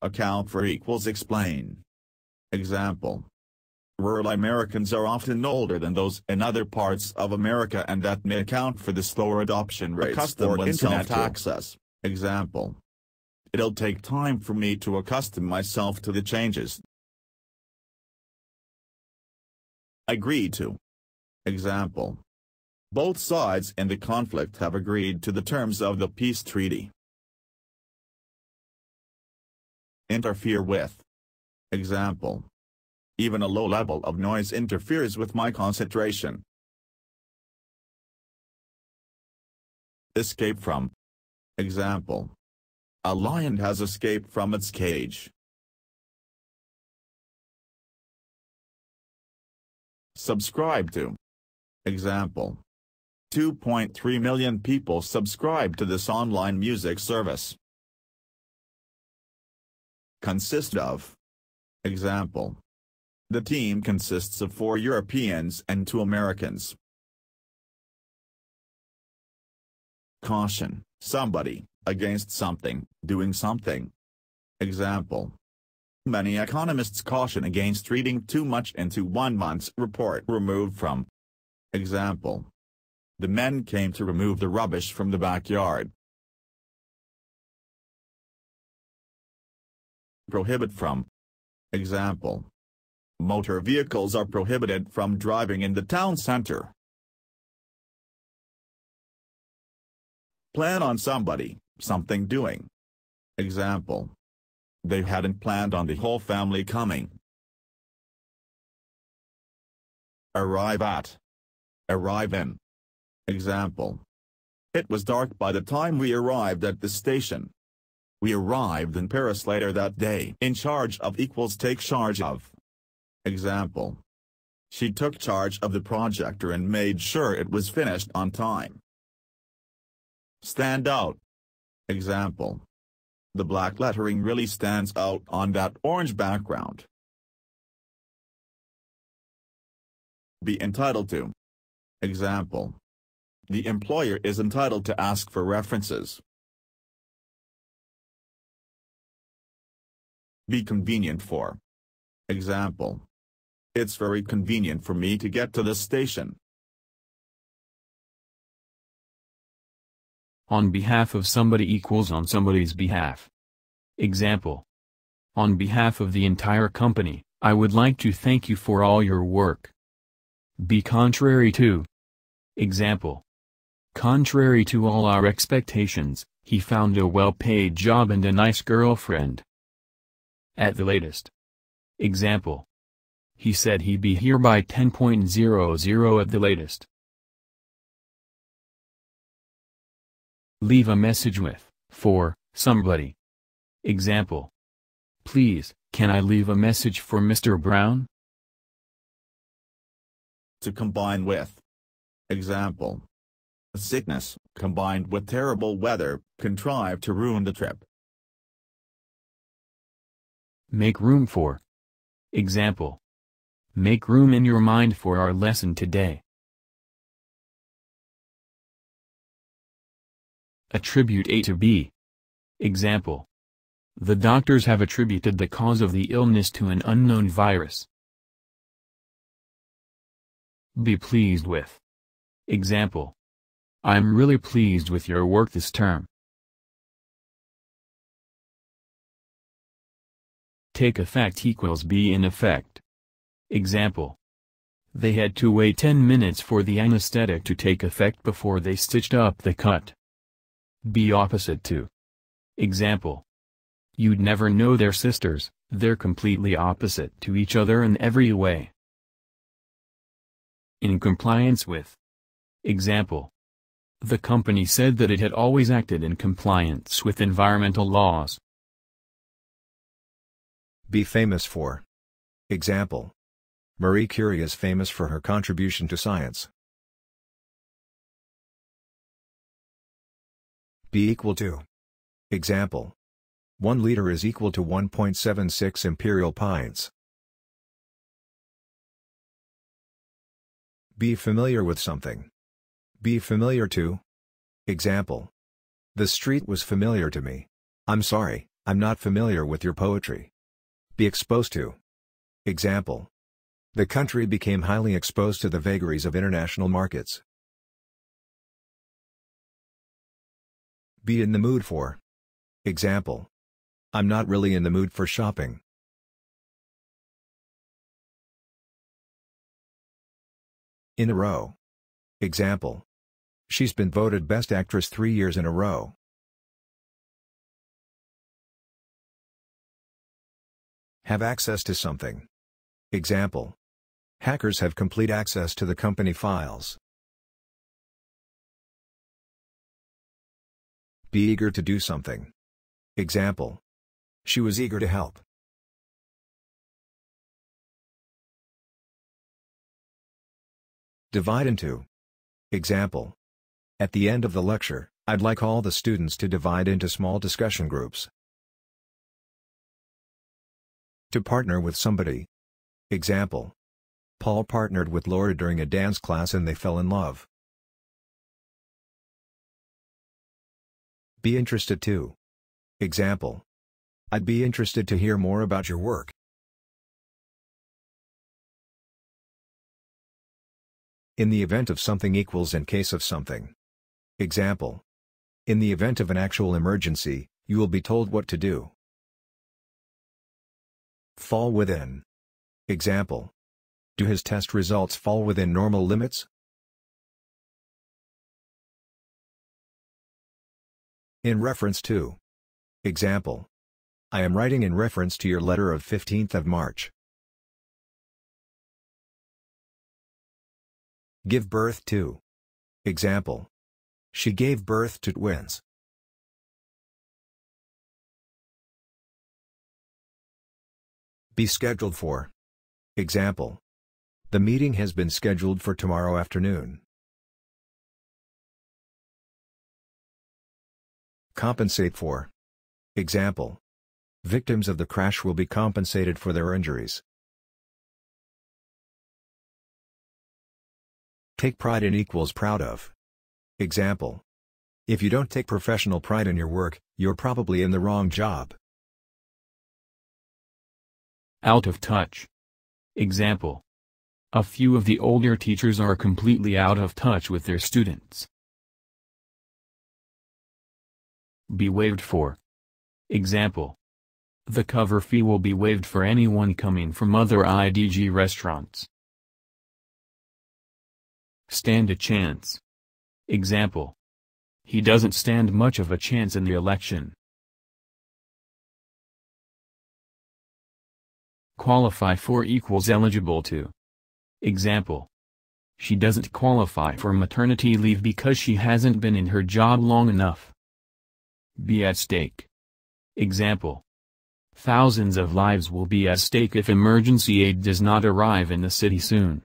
Account for equals explain. Example. Rural Americans are often older than those in other parts of America, and that may account for the slower adoption rates for internet access. Example. It'll take time for me to accustom myself to the changes. Agree to. Example. Both sides in the conflict have agreed to the terms of the peace treaty. Interfere with. Example. Even a low level of noise interferes with my concentration. Escape from. Example. A lion has escaped from its cage. Subscribe to. Example. 2.3 million people subscribe to this online music service. Consist of. Example. The team consists of 4 Europeans and 2 Americans. Caution, somebody, against something, doing something. Example. Many economists caution against reading too much into 1 month's report removed from. Example. The men came to remove the rubbish from the backyard. Prohibit from. Example. Motor vehicles are prohibited from driving in the town center. Plan on somebody, something doing. Example. They hadn't planned on the whole family coming. Arrive at. Arrive in. Example. It was dark by the time we arrived at the station. We arrived in Paris later that day. In charge of equals take charge of. Example. She took charge of the projector and made sure it was finished on time. Stand out. Example. The black lettering really stands out on that orange background. Be entitled to. Example. The employer is entitled to ask for references. Be convenient for. Example. It's very convenient for me to get to the station. On behalf of somebody equals on somebody's behalf. Example. On behalf of the entire company, I would like to thank you for all your work. Be contrary to. Example. Contrary to all our expectations, he found a well-paid job and a nice girlfriend. At the latest. Example. He said he'd be here by 10:00 at the latest. Leave a message with, for, somebody. Example. Please, can I leave a message for Mr. Brown? To combine with. Example. Sickness, combined with terrible weather, contrived to ruin the trip. Make room for. Example. Make room in your mind for our lesson today. Attribute A to B. Example. The doctors have attributed the cause of the illness to an unknown virus. Be pleased with. Example. I'm really pleased with your work this term. Take effect equals be in effect. Example. They had to wait 10 minutes for the anesthetic to take effect before they stitched up the cut. Be opposite to. Example. You'd never know they're sisters, they're completely opposite to each other in every way. In compliance with. Example. The company said that it had always acted in compliance with environmental laws. Be famous for. Example. Marie Curie is famous for her contribution to science. Be equal to. Example. 1 liter is equal to 1.76 imperial pints. Be familiar with something. Be familiar to. Example. The street was familiar to me. I'm sorry, I'm not familiar with your poetry. Be exposed to. Example. The country became highly exposed to the vagaries of international markets. Be in the mood for. Example. I'm not really in the mood for shopping. In a row. Example. She's been voted Best Actress 3 years in a row. Have access to something. Example. Hackers have complete access to the company files. Be eager to do something. Example. She was eager to help. Divide into. Example. At the end of the lecture, I'd like all the students to divide into small discussion groups. To partner with somebody. Example. Paul partnered with Laura during a dance class and they fell in love. Be interested to. Example. I'd be interested to hear more about your work. In the event of something equals in case of something. Example. In the event of an actual emergency, you will be told what to do. Fall within. Example. Do his test results fall within normal limits? In reference to. Example. I am writing in reference to your letter of 15th of March. Give birth to. Example. She gave birth to twins. Be scheduled for. Example. The meeting has been scheduled for tomorrow afternoon. Compensate for. Example. Victims of the crash will be compensated for their injuries. Take pride in equals proud of. Example. If you don't take professional pride in your work, you're probably in the wrong job. Out of touch. Example. A few of the older teachers are completely out of touch with their students. Be waived for. Example. The cover fee will be waived for anyone coming from other IDG restaurants. Stand a chance. Example. He doesn't stand much of a chance in the election. Qualify for equals eligible to. Example. She doesn't qualify for maternity leave because she hasn't been in her job long enough. Be at stake. Example. Thousands of lives will be at stake if emergency aid does not arrive in the city soon.